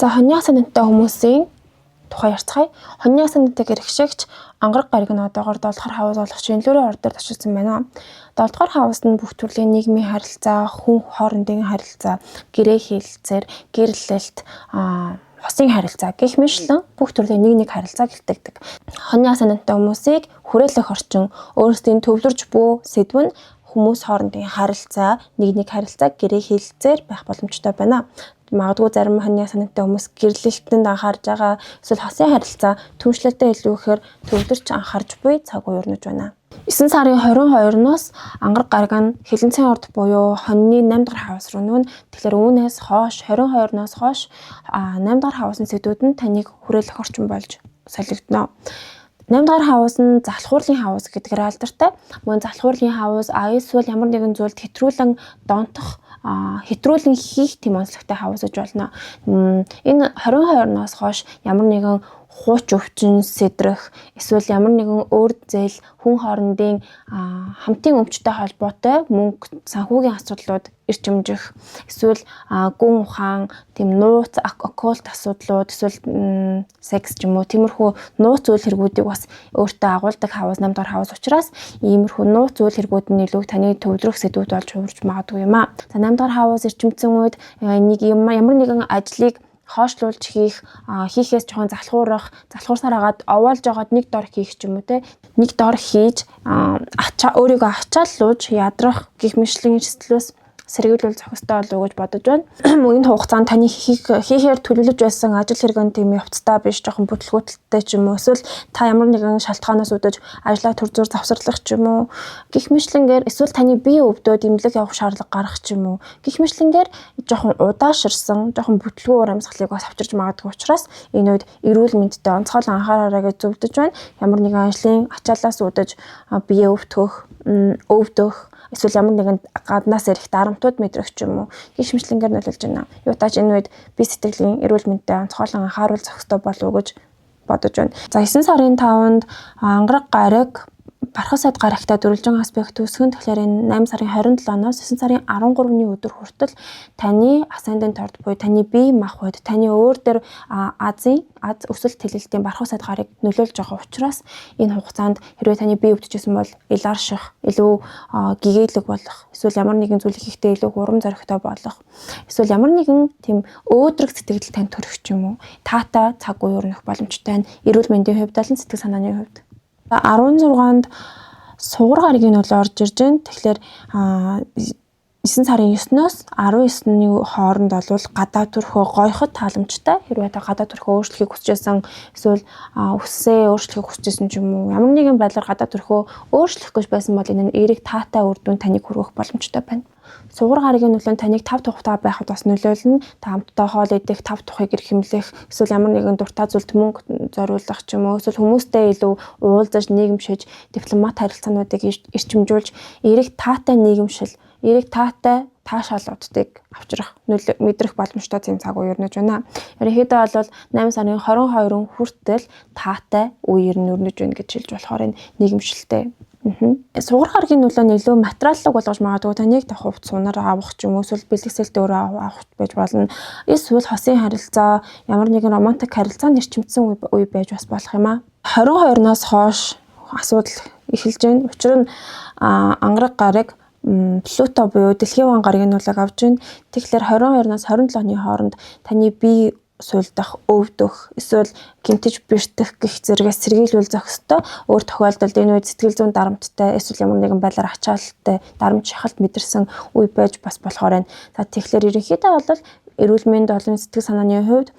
За хоньяа санаатай хүмүүсийн тухай ярьцгаая. Хоньяа санаатай гэрэгшигч ангараг гариг нь одоогоор 7 дугаар хавс болох шинжлүүрийн ордоор ташилсан байна. 7 дугаар хавсд нь бүх төрлийн нийгмийн харилцаа, хүн хоорондын харилцаа, гэрээ хийлцээр, гэрлэлт, хосын харилцаа гэх мэтлэн бүх төрлийн нэг харилцаа гэлтэгдэг. Хоньяа санаатай хүмүүсийг хүрээлэх орчин, өөрсдийн төвлөрж буй сэдв нь хүмүүс хоорондын харилцаа, нэг харилцаа гэрээ хийлцээр байх боломжтой байна. Магадгүй зарим хоньяа санаатай хүмүүс гэрлэлтэнд анхаарж байгаа эсвэл хосын харилцаа түншлэлтэй илүү ихээр төвлөрч анхаарж буй цаг үе өрнөж байна. 9 сарын 22-ноос ангараг гариг нь Хилэнцэн орд буюу хоньны 8 дахь хавс руу нүүн. Тэгэхээр үүнээс хойш 22-ноос хойш 8 дахь хавсын сэдвүүд нь таныг хүрээлэх орчин болж солигдно. 8 дахь хавс нь залхуурлын хавс гэдгээр алдартай. Мөн залхуурлын хавс эсвэл ямар нэгэн зүйлд хэтрүүлэн донтох хэтрүүлэн хийх тийм онцлогтой хавсаж болно. Энэ 22-ноос хойш ямар нэгэн хууч өвчин сэдрэх эсвэл ямар нэгэн өөр зээл хүн хоорондын хамтын өмчтэй холбоотой мөнгө санхүүгийн асуудлууд эрчимжих эсвэл гүн ухаан тийм нууц оккулт асуудлууд эсвэл секс ч юм уу тиймэрхүү нууц үйл хэргүүдийг бас өөртөө агуулдаг хавс 8 дахь хавс учраас иймэрхүү нууц үйл хэргүүд нь илүү таны төвлөрөх сэдвүүд болж хувирч магадгүй юм аа. За 8 дахь хавс эрчимцэн үед ямар нэгэн ажлыг хоошлуулж хийхээс жоохон залхуурсаар агаад овоолж агаад нэг дор хийх ч юм уу те нэг дор хийж өөрийгөө ачааллууж ядрах гих мэтлэн сэтгэлээс сэргийлүүл зохистой болов гэж бодож байна. Энэ хугацаанд таны хийхээр төлөвлөж байсан ажил хэрэгэн тийм явцтай биш жоохон бүтлгүүтэлтэй ч юм уу эсвэл та ямар нэгэн шалтгаанаас үүдэж ажлаа төр зур завсарлах ч юм уу гих мэтлэнгээр эсвэл таны бие өвдөөд эмнэлэг явах шаардлага гарах ч юм уу гих мэтлэнгээр жоохон удааширсан жоохон бүтлгүү урамсгалыг бас авчирч магадгүй учраас энэ үед эрүүл мэндэд онцгой анхаараарай гэж зөвлөж байна. Ямар нэгэн ажлын ачааллаас үүдэж бие өвдөх, өвдөх эсвэл ямар нэгэн гаднаас ирэх дарамтууд мэдрэх ч юм уу гих мэтлэнгээр нөлөөлж байна. Юутаач энэ үед бие сэтгэлийн эрүүл мэндэд онцгойлон анхааруул зохистой болов уу гэж бодож байна. За 9 сарын 5-нд ангараг гариг Бархас сайд гарагтай дөрвөлжин аспект үүсгэн тэгэхээр энэ 8 сарын 27-ноос 9 сарын 13-ны өдөр хүртэл таны асцендент орд буюу таны бие махбод таны өөр дээр аз өсөлт тэлэлтийн Бархас сайд гарыг нөлөөлж байгаа учраас энэ хугацаанд хэрвээ таны бие өвдөжсэн бол илаарших, илүү гэгээлэг болох, эсвэл ямар нэгэн зүйл хийхдээ илүү урам зоригтой болох, эсвэл ямар нэгэн тийм өөдрөг сэтгэл тань төрөх ч юм уу таатай цаг үе өрнөх боломжтой. Эрүүл мэндийн хувьд болон сэтгэл санааны хувьд 16-нд сугар гаригийн нөлөө орж ирж байна. Тэгэхээр 9 сарын 9-ноос 19-ний хооронд бол гадаа төрхөө гойхот тааламжтай. Хэрвээ та гадаа төрхөө өөрчлөхийг хүсэжсэн эсвэл өссөө өөрчлөхийг хүсэжсэн ч юм уу ямар нэгэн байдлаар гадаа төрхөө өөрчлөх гэж байсан бол энэ эерэг таатай үр дүн таныг хүргэх боломжтой байна. Сугар гаригийн нөлөө нь таныг 5 тухтай байхад бас нөлөөлнө. Та хамтдаа хоол идэх, 5 тухыг эрхэмлэх, эсвэл ямар нэгэн дуртай зүйлд мөнгө зориулах ч юм уу, эсвэл хүмүүстэй илүү уулзаж нийгэмшиж, дипломат харилцаануудыг эрчимжүүлж, эерэг таатай нийгэмшил, эерэг таатай таашаалуудыг авчрах, мэдрэх боломжтой зэм цаг үе өрнөж байна. Ерөнхийдөө бол 8 сарын 22-нд хүртэл таатай үеэр нь өрнөж байна гэж хэлж болохоор энэ нийгэмшилтэй. Сугар гаригийн нөлөө нь илүү материаллог болгож магадгүй таныг хувц сунаар авах ч юм уу эсвэл бэлгэсэлт өөрөө авах байж болно. Эсвэл хосын харилцаа ямар нэгэн романтик харилцаа нэрчимдсэн үе байж бас болох юм аа. 22-ноос хойш асуудал эхэлж байна. Учир нь ангараг гариг Плуто буюу дэлхийн ван гаригийн нөлөөг авч байна. Тэгэхээр 22-ноос 27-ны хооронд таны бие суйлдах, өвдөх, эсвэл гэмтэж бэртэх гэх зэрэгээс сэргийлүүл зохистой. Өөр тохиолдолд энэ үед сэтгэл зүйн дарамттай эсвэл ямар нэгэн байдлаар ачаалттай, дарамт шахалт мэдэрсэн үе байж бас болохоор байна. За тэгэхээр ерөнхийдөө бол эрүүл мэнд болон сэтгэл санааны хувьд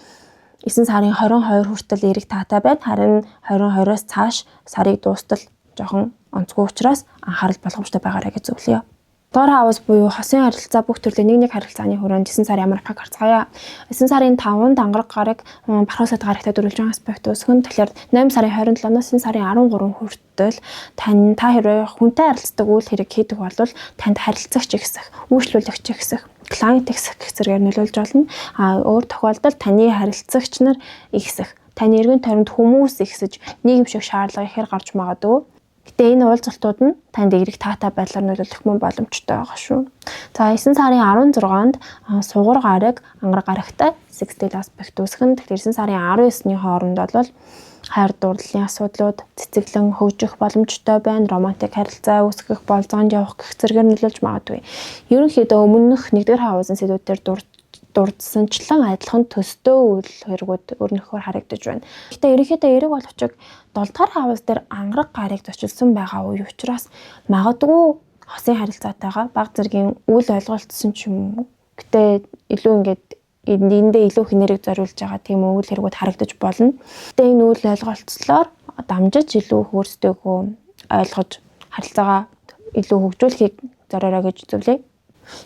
9 сарын 22 хүртэл эерэг таатай байна. Харин 22-оос цааш сарыг дуустал жоохон онцгой учраас анхаарал болгоомжтой байгаарай гэж зөвлөе. Дор хавс буюу хосын харилцаа бүх төрлийн нэг харилцааны хүрээнд 9 сарын амархаг харцгаая. 9 сарын 5-нд ангараг гариг Бархас сайд гарагтай дөрвөлжин аспект үүсгэн тэгэхээр 8 сарын 27-ноос 9 сарын 13 хүртэл та хэрвээ хүнтэй харилцдаг үйл хэрэг хийдэг бол танд харилцагч ихсэх, үйлчлүүлэгч ихсэх, клиент ихсэх гэх зэргээр нөлөөлж болно. Өөр тохиолдолд таны харилцагч нар ихсэх, таны эргэн тойронд хүмүүс ихсэж нийгэм шиг шаардлага ихээр гарч магадгүй. Гэтэ энэ уулзалтууд нь танд эрэг таатай байдлаар нөлөөлөх мөн боломжтой байгаа шүү. За 9 сарын 16-нд сугар гараг ангар гарагтай sextile аспект үүсгэн. Тэгэхээр 9 сарын 19-ний хооронд бол хайр дурлалын асуудлууд цэцэглэн хөгжих боломжтой байна. Романтик харилцаа үүсгэх, болзоонд явах гэх зэргээр нөлөөлж магадгүй. Ерөнхийдөө өмнөх 1-р хаусны сэдвүүдээр дурдсанчлан адилхан төстэй үйл хэрэгүүд өрнөхөөр харагдаж байна. Гэтэ ерөнхийдөө эрэг боловчиг 7-р хаус дээр ангараг гарыг зочилсон байгаа үе учраас магадгүй хосын харилцаатайгаа баг зэргийн үйл ойлголцсон ч юм уу. Гэтэ илүү ингээд эндээ илүү хинэрэг зориулж байгаа тийм үйл хэрэгүүд харагдаж болно. Гэтэ энэ үйл ойлголцлоор дамжиж илүү хөөстэйгөө ойлгож харилцаагаа илүү хөгжүүлэхийг зориороо гэж зөвлөе.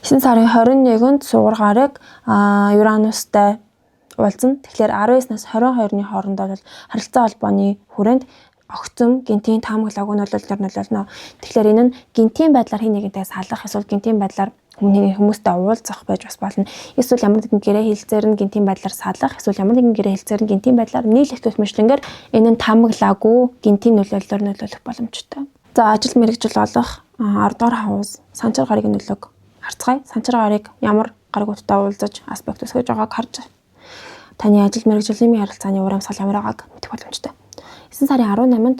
9 сарын 21-нд сугар гараг Уранустай уулзна. Тэгэхээр 19-наас 22-ны хооронд бол харилцаа холбооны хүрээнд огцом гинтийн таамаглаагүй нөлөөлнө. Тэгэхээр энэ нь гинтийн байдлаар хин нэгэнтэй салах эсвэл гинтийн байдлаар хүмүүстэй уулзах байж бас болно. Эсвэл ямар нэгэн гэрээ хэлцээр нь гинтийн байдлаар салах, эсвэл ямар нэгэн гэрээ хэлцээр нь гинтийн байдлаар нийлэх гэх мэтлэнгээр энэ нь таамаглаагүй гинтийн нөлөөллөөр нөлөөлөх боломжтой. За ажил мэргэжил олох 10-р хаус санчир гарагийн нөлөөг харцгаая. Санчир гарыг ямар гаригуудтай уулзаж аспект үүсгэж байгааг харж таны ажил мэргэжлийн харилцааны ур амьсгал ямар байгааг мэдэх боломжтой. 9 сарын 18-нд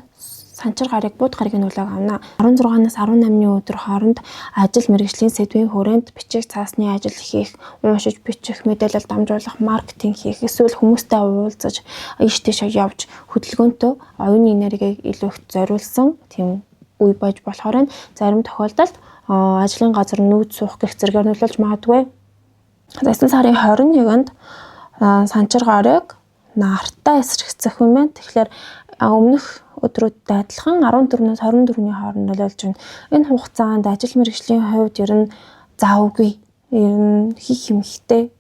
санчир гарыг бууд гарагийн нөлөөг авна. 16-наас 18-ны өдөр хооронд ажил мэргэжлийн сэдвийн хүрээнд бичиг цаасны ажил хийх, уншиж бичих, мэдээлэл дамжуулах, маркетинг хийх, эсвэл хүмүүстэй уулзаж, ийш тийш явж хөдөлгөөнтөө оюуны энергийг илүү их зориулсан тийм үе байж болохоор зарим тохиолдолд ажлын газар нүүд суух гэх зэргээр нөлөөлж магадгүй. 9 сарын 21-нд санчир гарыг нартай эсрэгцэх юм байна. Тэгэхээр өмнөх өдрүүдэд адилхан 14-нөөс 24-ний хооронд нөлөөлж байна. Энэ хугацаанд ажил мэргэжлийн хувьд ер нь завгүй, ер нь хийх юмхтэй.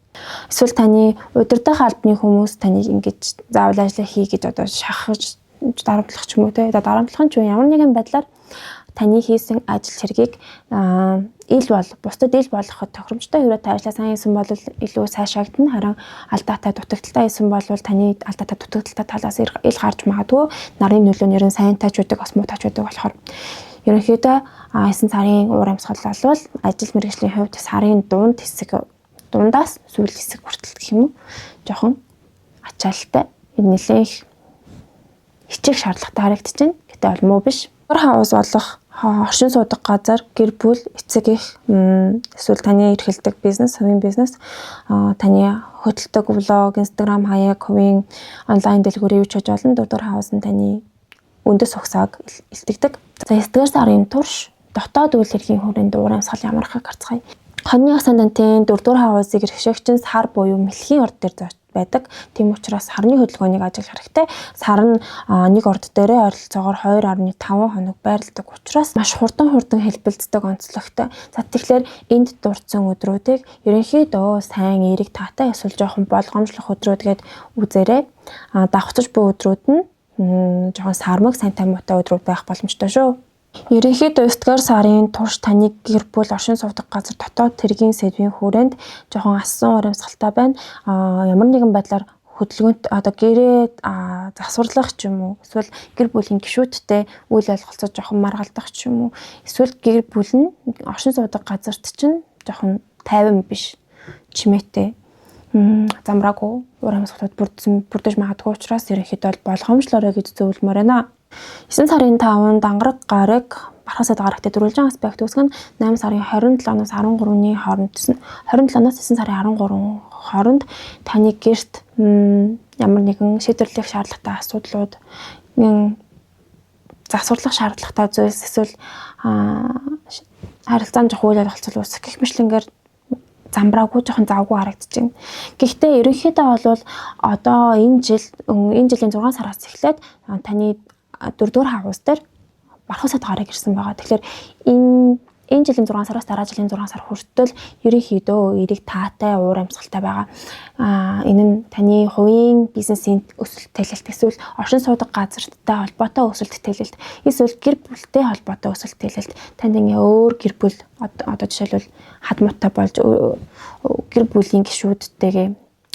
Эсвэл таны удирдах албаны хүмүүс таныг ингэж заавал ажиллаа хий гэж одоо шахаж дарамтлах ч юм уу те. Дарамтлах нь ч ямар нэгэн байдлаар таны хийсэн ажил хэргийг бусдад ил болгоход тохиромжтой хүрээтэй ажиллаа сайн хийсэн бол илүү сайшаагдана. Харин алдаатай дутагдaltaй хийсэн бол таны алдаатай дутагдaltaй талаас ил гарч магадгүй. Нарын нөлөөнөр нь сайн тач байдаг, бас муу тач байдаг болохоор ерөнхийдөө 9 сарын уур амьсгал бол ажил мэргэжлийн хувьд сарын дундаас сүүл хэсэг хүртэл гэх юм уу жоохон ачаалттай. Энэ нэлээх хичээх шаардлагатай харагдаж байна. Гэтэ бол муу биш. Хаус болох оршин суудаг газар, гэр бүл, эцэг их эсвэл таны эрхэлдэг бизнес, хувийн бизнес, таны хөдөлдөг влог, Instagram хаяг, хувийн онлайн дэлгүүрийн юу ч хийж болно. 4-р хаус нь таны үндэс угсааг илтгэдэг. За 9-р сарын турш дотоод үйл хэргийн хүрээнд уур амьсгал ямархаг харцгаая. Хоньны асандантын 4-р хаусыг эрхшээгч нь сар буюу мэлхийн орд дээр байдаг. Тийм учраас сарны хөдөлгөөнийг ажиглах хэрэгтэй. Сар нь нэг орд дээрээ ойролцоогоор 2.5 хоног байрладаг учраас маш хурдан хэлбэлцдэг онцлогтой. За тэгэхээр энд дурдсан өдрүүдийг ерөнхийдөө сайн эерэг таатай эсвэл жоохон болгоомжлох өдрүүд гээд үзээрэй. Давхцаж буй өдрүүд нь жоохон сармаг сайн таймуутай өдрүүд байх боломжтой шүү. Ерөнхийдөө 9-р сарын турш таны гэр бүл оршин суудаг газар дотоод тэргийн сэдвийн хүрээнд жоохон ассан уур амьсгалтай байна. Ямар нэгэн байдлаар хөдөлгөөнт одоо гэрээ засварлах ч юм уу, эсвэл гэр бүлийн гишүүдтэй үйл ойлголцож жоохон маргалдах ч юм уу, эсвэл гэр бүл нь оршин суудаг газарт чинь жоохон тайван биш, чимээтэй, замраагүй уур амьсгалууд бүрдэж магадгүй учраас ерөнхийдөө болгоомжлоорой гэж зөвлөмөр байна. 9 сарын 5-нд ангараг гараг бархасад гарагтай дөрвөлжин аспект үүсгэн 8 сарын 27-наас 13-ны хооронд 27-наас 9 сарын 13 хооронд таны гэрт ямар нэгэн шийдвэрлэх шаардлагатай асуудлууд, засварлах шаардлагатай зүйлс эсвэл харилцаанд жоох үйл ойлголцол үүсэх гэх мэтлэнгээр замбраагүй жоохон завгүй харагдаж байна. Гэхдээ ерөнхийдөө бол одоо энэ жилийн 6 сараас эхлээд таны 4-р хаус дээр бархасад гараг ирсэн байгаа. Тэгэхээр энэ жилийн 6 сараас дараа жилийн 6 сар хүртэл ерөнхийдөө эерэг таатай уур амьсгалтай байгаа. Энэ нь таны хувийн бизнесийн өсөлт тэлэлт эсвэл оршин суудаг газарттай холбоотой өсөлт тэлэлт эсвэл гэр бүлтэй холбоотой өсөлт тэлэлт танд өөр гэр бүл одоо жишээлбэл хадмуутай болж гэр бүлийн гишүүдтэйгээ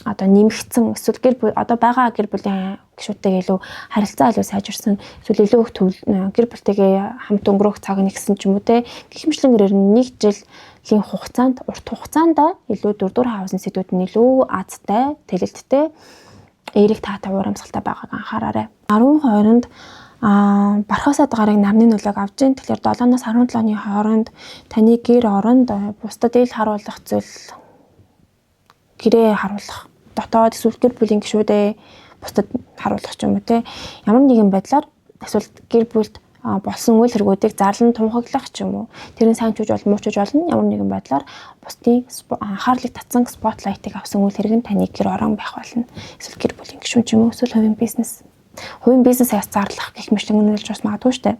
одоо нэмэгдсэн эсвэл гэр бүл одоо байгаа гэр бүлийн гишүүдтэйгээ илүү харилцаа илүү сайжирсан эсвэл илүү их гэр бүлтэйгээ хамт өнгөрөх цаг нэгсэн ч юм уу те гэх мэтлэнгээр нэг жилийн хугацаанд урт хугацаанд илүү дурдуур хаусны сэдвүүд нь илүү азтай тэлэлттэй эерэг таатай урамсгалтай байгааг анхаараарай. 12-нд бархасаад гарыг намны нөлөөг авж ийн. Тэгэхээр 7-оос 17-ны хооронд таны гэр оронд бусдад ил харуулах зүйл гэрээ харуулах дотоод эсвэл гэр бүлийн гишүүдээ бусдад харуулах ч юм уу те ямар нэгэн байдлаар эсвэл гэр бүлд болсон үйл хэргүүдийг зарлан тунхаглах ч юм уу тэрийн сайн ч үж бол муу ч үж болно ямар нэгэн байдлаар бусдын анхаарлыг татсан спотлайтыг авсан үйл хэрэг нь таны гэр орон байх болно эсвэл гэр бүлийн гишүүн ч юм уу эсвэл хувийн бизнесээс зарлах гэх мэт нөлөөлж бас магадгүй шүү дээ.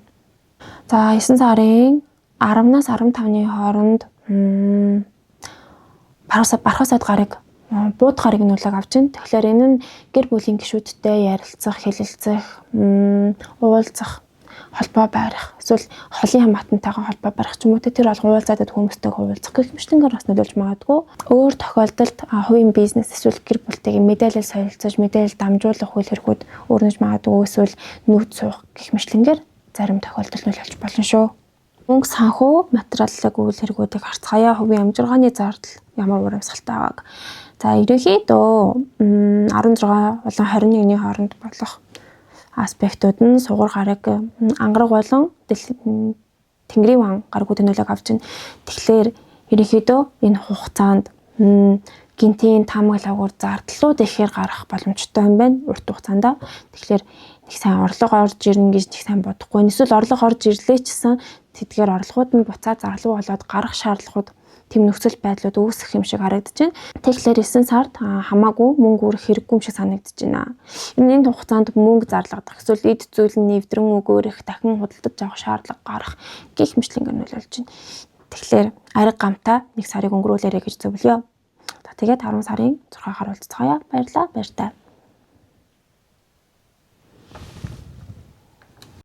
За 9 сарын 10-наас 15-ны хооронд бархасаад гарыг бууд гарыг нөлөөг авч байна. Тэгэхээр энэ нь гэр бүлийн гишүүдтэй ярилцах, хэлэлцэх, уулзах, холбоо барих, эсвэл холын хамаатантайгаа холбоо барих ч юм уу тэр алган уулзаад хүмүүстэйгээ уулзах гэх мэтлэнгээр бас нөлөөлж магадгүй. Өөр тохиолдолд хувийн бизнес эсвэл гэр бүлтэйгээ мэдээлэл солилцож, мэдээлэл дамжуулах үйл хэрэгүүд өрнөж магадгүй эсвэл нүүд суух гэх мэтлэнгээр зарим тохиолдолд нөлөөлж болно шүү. Мөнгө санхүү материаллык үйл хэрэгүүдийг харцгаая. Хувийн амжиргааны зардал ямар урамсгалтай байгааг. За ерөнхийдөө 16 болон 21-ний хооронд болох аспектууд нь сугар гараг ангараг болон тэнгэрийн ван гаргуудын нөлөөг авч байна. Тэгэхээр ерөнхийдөө энэ хугацаанд гинтийн таамаг лагуур зардлууд ихээр гарах боломжтой юм байна урт хугацаанд. Тэгэхээр нэг сайн орлого орж ирнэ гэж нэг сайн бодохгүй. Эсвэл орлого орж ирлээ чсэн тэдгээр орлогууд нь буцаад зарлуу болоод гарах шаардлагууд тэм нөхцөл байдлууд үүсэх юм шиг харагдаж байна. Тэгэхээр 9 сард хамаагүй мөнгө өрөх хэрэггүй юм шиг санагдаж байна. Энэ хугацаанд мөнгө зарлагдах эсвэл эд зүйл нь нэвтрэн өгөөрөх дахин худалдаж авах шаардлага гарах гэх мэтлэнгээр нөлөөлж байна. Тэгэхээр ариг гамтаа нэг сарыг өнгөрүүлээрэй гэж зөвлөё. За тэгээд 10 сарын 6-аар уулзцгаая. Баярлалаа. Баяртай.